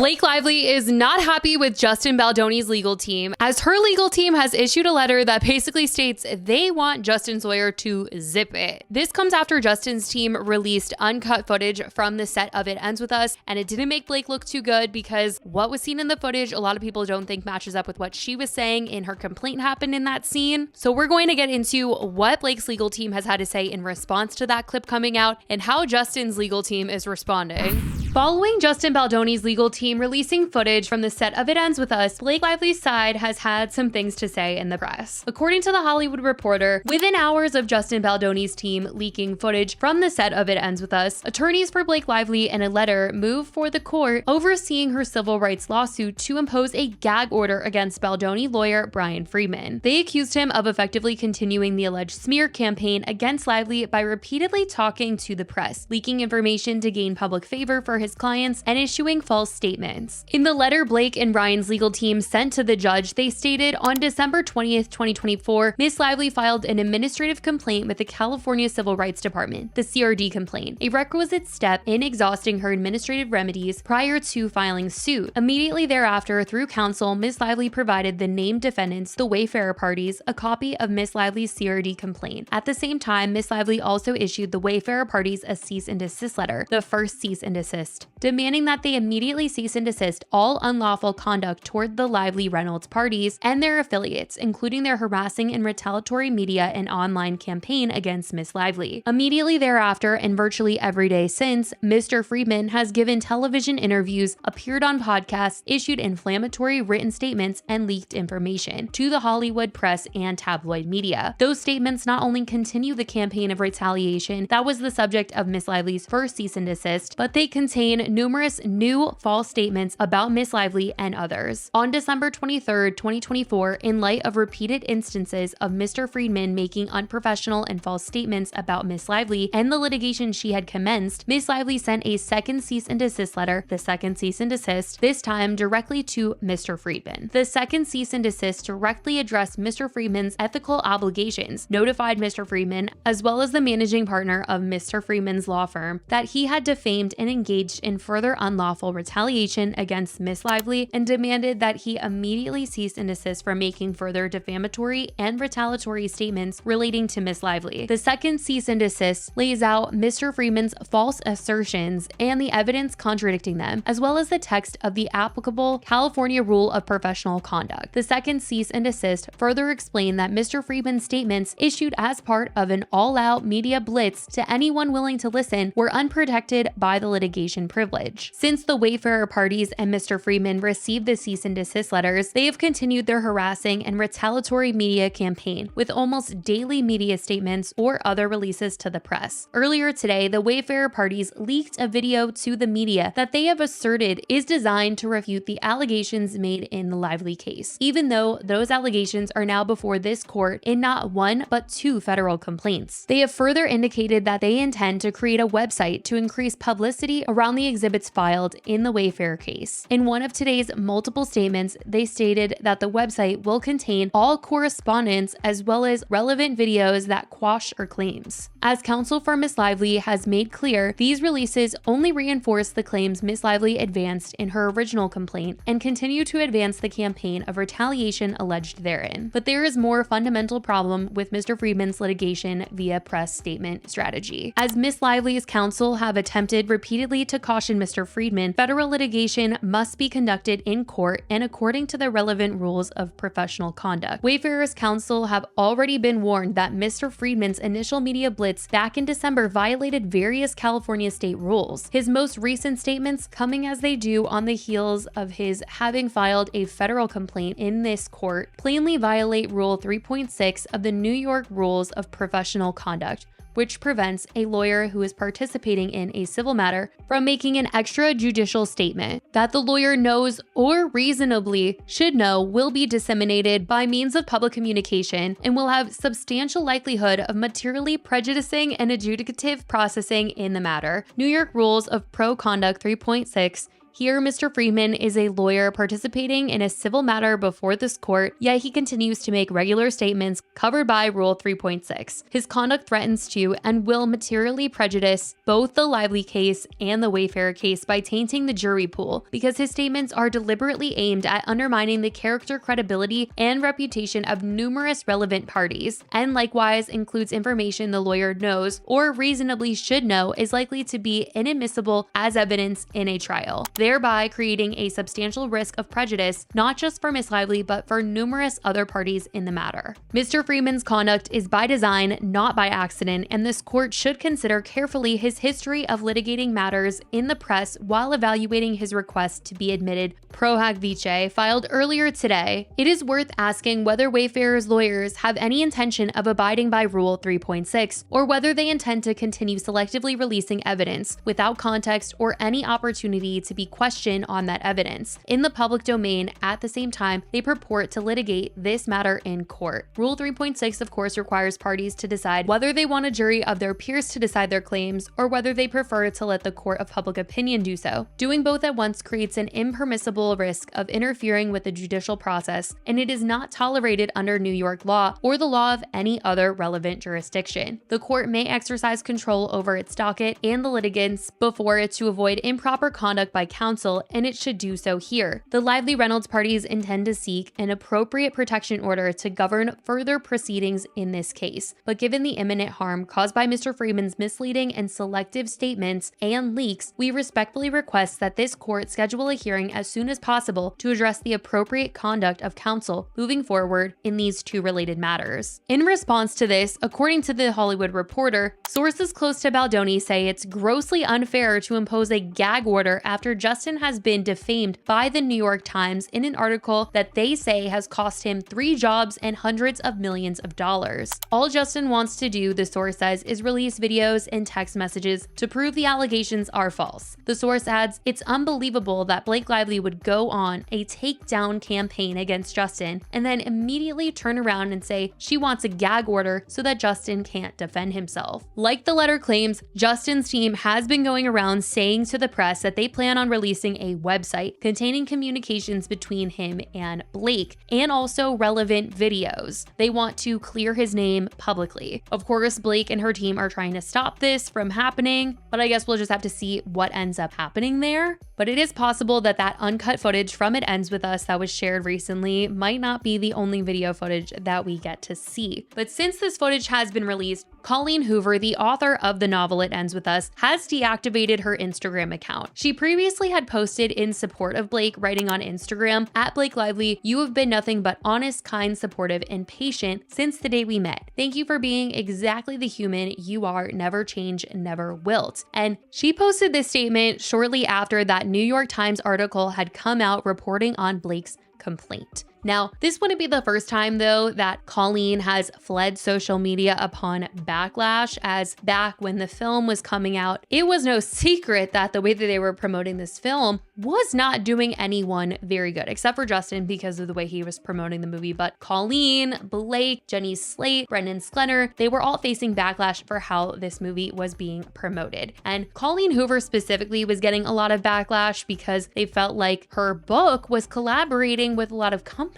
Blake Lively is not happy with Justin Baldoni's legal team, as her legal team has issued a letter that basically states they want Justin's lawyer to zip it. This comes after Justin's team released uncut footage from the set of It Ends With Us, and it didn't make Blake look too good because what was seen in the footage, a lot of people don't think matches up with what she was saying in her complaint happened in that scene. So we're going to get into what Blake's legal team has had to say in response to that clip coming out and how Justin's legal team is responding. Following Justin Baldoni's legal team releasing footage from the set of It Ends With Us, Blake Lively's side has had some things to say in the press. According to The Hollywood Reporter, within hours of Justin Baldoni's team leaking footage from the set of It Ends With Us, attorneys for Blake Lively in a letter moved for the court overseeing her civil rights lawsuit to impose a gag order against Baldoni lawyer Brian Friedman. They accused him of effectively continuing the alleged smear campaign against Lively by repeatedly talking to the press, leaking information to gain public favor for his clients, and issuing false statements. In the letter Blake and Brian's legal team sent to the judge, they stated, on December 20th, 2024, Miss Lively filed an administrative complaint with the California Civil Rights Department, the CRD complaint, a requisite step in exhausting her administrative remedies prior to filing suit. Immediately thereafter, through counsel, Miss Lively provided the named defendants, the Wayfarer parties, a copy of Miss Lively's CRD complaint. At the same time, Miss Lively also issued the Wayfarer parties a cease and desist letter, the first cease and desist, demanding that they immediately cease and desist all unlawful conduct toward the Lively Reynolds parties and their affiliates, including their harassing and retaliatory media and online campaign against Miss Lively. Immediately thereafter, and virtually every day since, Mr. Friedman has given television interviews, appeared on podcasts, issued inflammatory written statements, and leaked information to the Hollywood press and tabloid media. Those statements not only continue the campaign of retaliation that was the subject of Miss Lively's first cease and desist, but they contain numerous new false statements about Miss Lively and others. On December 23rd, 2024, in light of repeated instances of Mr. Friedman making unprofessional and false statements about Miss Lively and the litigation she had commenced, Miss Lively sent a second cease and desist letter, the second cease and desist, this time directly to Mr. Friedman. The second cease and desist directly addressed Mr. Friedman's ethical obligations, notified Mr. Friedman, as well as the managing partner of Mr. Friedman's law firm, that he had defamed and engaged in further unlawful retaliation against Miss Lively, and demanded that he immediately cease and desist from making further defamatory and retaliatory statements relating to Miss Lively. The second cease and desist lays out Mr. Friedman's false assertions and the evidence contradicting them, as well as the text of the applicable California Rule of Professional Conduct. The second cease and desist further explained that Mr. Friedman's statements, issued as part of an all-out media blitz to anyone willing to listen, were unprotected by the litigation privilege. Since the Wayfarer parties and Mr. Friedman received the cease and desist letters, they have continued their harassing and retaliatory media campaign with almost daily media statements or other releases to the press. Earlier today, the Wayfarer parties leaked a video to the media that they have asserted is designed to refute the allegations made in the Lively case, even though those allegations are now before this court in not one but two federal complaints. They have further indicated that they intend to create a website to increase publicity around the exhibits filed in the Wayfarer case. In one of today's multiple statements, they stated that the website will contain all correspondence as well as relevant videos that quash her claims. As counsel for Miss Lively has made clear, these releases only reinforce the claims Miss Lively advanced in her original complaint and continue to advance the campaign of retaliation alleged therein. But there is more fundamental problem with Mr. Friedman's litigation via press statement strategy. As Miss Lively's counsel have attempted repeatedly to caution Mr. Friedman, federal litigation must be conducted in court and according to the relevant rules of professional conduct. Wayfarer's counsel have already been warned that Mr. Friedman's initial media blitz back in December violated various California state rules. His most recent statements, coming as they do on the heels of his having filed a federal complaint in this court, plainly violate Rule 3.6 of the New York Rules of Professional Conduct, which prevents a lawyer who is participating in a civil matter from making an extrajudicial statement that the lawyer knows or reasonably should know will be disseminated by means of public communication and will have substantial likelihood of materially prejudicing and adjudicative processing in the matter. New York Rules of Pro Conduct 3.6 Here, Mr. Freeman is a lawyer participating in a civil matter before this court, yet he continues to make regular statements covered by Rule 3.6. His conduct threatens to and will materially prejudice both the Lively case and the Wayfarer case by tainting the jury pool, because his statements are deliberately aimed at undermining the character, credibility, and reputation of numerous relevant parties, and likewise includes information the lawyer knows or reasonably should know is likely to be inadmissible as evidence in a trial, thereby creating a substantial risk of prejudice not just for Miss Lively but for numerous other parties in the matter. Mr. Freeman's conduct is by design, not by accident, and this court should consider carefully his history of litigating matters in the press while evaluating his request to be admitted pro hac vice filed earlier today. It is worth asking whether Wayfarer's lawyers have any intention of abiding by Rule 3.6 or whether they intend to continue selectively releasing evidence without context or any opportunity to be questioned on that evidence in the public domain. At the same time, they purport to litigate this matter in court. Rule 3.6, of course, requires parties to decide whether they want a jury of their peers to decide their claims or whether they prefer to let the court of public opinion do so. Doing both at once creates an impermissible risk of interfering with the judicial process, and it is not tolerated under New York law or the law of any other relevant jurisdiction. The court may exercise control over its docket and the litigants before it to avoid improper conduct by counsel, and it should do so here. The Lively Reynolds parties intend to seek an appropriate protection order to govern further proceedings in this case, but given the imminent harm caused by Mr. Freeman's misleading and selective statements and leaks, we respectfully request that this court schedule a hearing as soon as possible to address the appropriate conduct of counsel moving forward in these two related matters. In response to this, according to The Hollywood Reporter, sources close to Baldoni say it's grossly unfair to impose a gag order after Justin has been defamed by the New York Times in an article that they say has cost him 3 jobs and hundreds of millions of dollars. All Justin wants to do, the source says, is release videos and text messages to prove the allegations are false. The source adds, "It's unbelievable that Blake Lively would go on a takedown campaign against Justin and then immediately turn around and say she wants a gag order so that Justin can't defend himself." Like the letter claims, Justin's team has been going around saying to the press that they plan on releasing a website containing communications between him and Blake and also relevant videos. They want to clear his name publicly. Of course, Blake and her team are trying to stop this from happening, but I guess we'll just have to see what ends up happening there. But it is possible that that uncut footage from It Ends With Us that was shared recently might not be the only video footage that we get to see. But since this footage has been released, Colleen Hoover, the author of the novel It Ends With Us, has deactivated her Instagram account. She previously had posted in support of Blake, writing on Instagram, "Blake Lively, you have been nothing but honest, kind, supportive, and patient since the day we met. Thank you for being exactly the human you are, never change, never wilt." And she posted this statement shortly after that New York Times article had come out reporting on Blake's complaint. Now, this wouldn't be the first time, though, that Colleen has fled social media upon backlash, as back when the film was coming out, it was no secret that the way that they were promoting this film was not doing anyone very good, except for Justin because of the way he was promoting the movie. But Colleen, Blake, Jenny Slate, Brendan Sklenner, they were all facing backlash for how this movie was being promoted. And Colleen Hoover specifically was getting a lot of backlash because they felt like her book was collaborating with a lot of companies,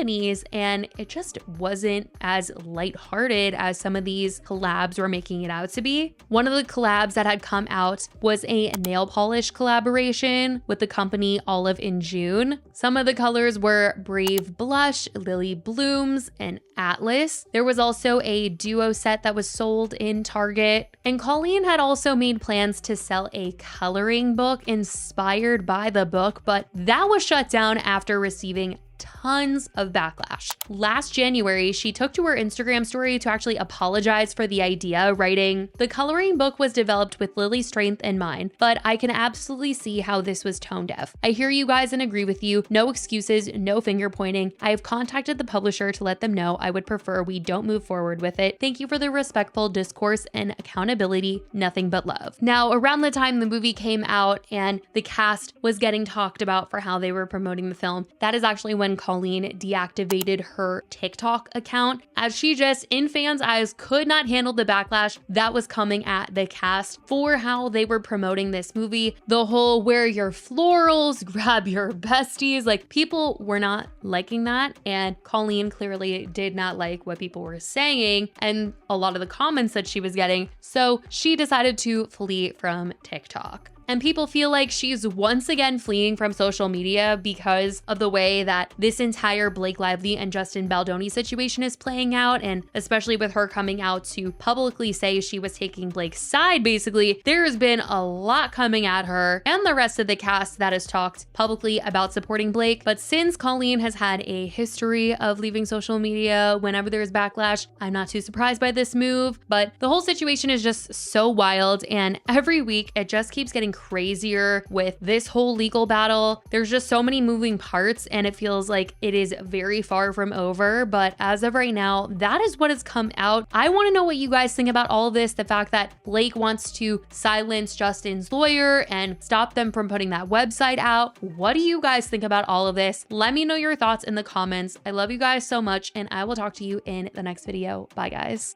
and it just wasn't as lighthearted as some of these collabs were making it out to be. One of the collabs that had come out was a nail polish collaboration with the company Olive in June. Some of the colors were Brave Blush, Lily Blooms, and Atlas. There was also a duo set that was sold in Target. And Colleen had also made plans to sell a coloring book inspired by the book, but that was shut down after receiving tons of backlash. Last January, she took to her Instagram story to actually apologize for the idea, writing, "The coloring book was developed with Lily's strength in mind, but I can absolutely see how this was tone deaf. I hear you guys and agree with you. No excuses, no finger pointing. I have contacted the publisher to let them know I would prefer we don't move forward with it. Thank you for the respectful discourse and accountability. Nothing but love." Now, around the time the movie came out and the cast was getting talked about for how they were promoting the film, that is actually when Colleen Colleen deactivated her TikTok account, as she just, in fans' eyes, could not handle the backlash that was coming at the cast for how they were promoting this movie. The whole wear your florals, grab your besties, like people were not liking that, and Colleen clearly did not like what people were saying and a lot of the comments that she was getting, so she decided to flee from TikTok. And people feel like she's once again fleeing from social media because of the way that this entire Blake Lively and Justin Baldoni situation is playing out, and especially with her coming out to publicly say she was taking Blake's side, basically, there has been a lot coming at her and the rest of the cast that has talked publicly about supporting Blake. But since Colleen has had a history of leaving social media whenever there's backlash, I'm not too surprised by this move. But the whole situation is just so wild, and every week it just keeps getting crazier with this whole legal battle. There's just so many moving parts, and it feels like it is very far from over. But as of right now, that is what has come out. I want to know what you guys think about all of this. The fact that Blake wants to silence Justin's lawyer and stop them from putting that website out. What do you guys think about all of this? Let me know your thoughts in the comments. I love you guys so much, and I will talk to you in the next video. Bye, guys.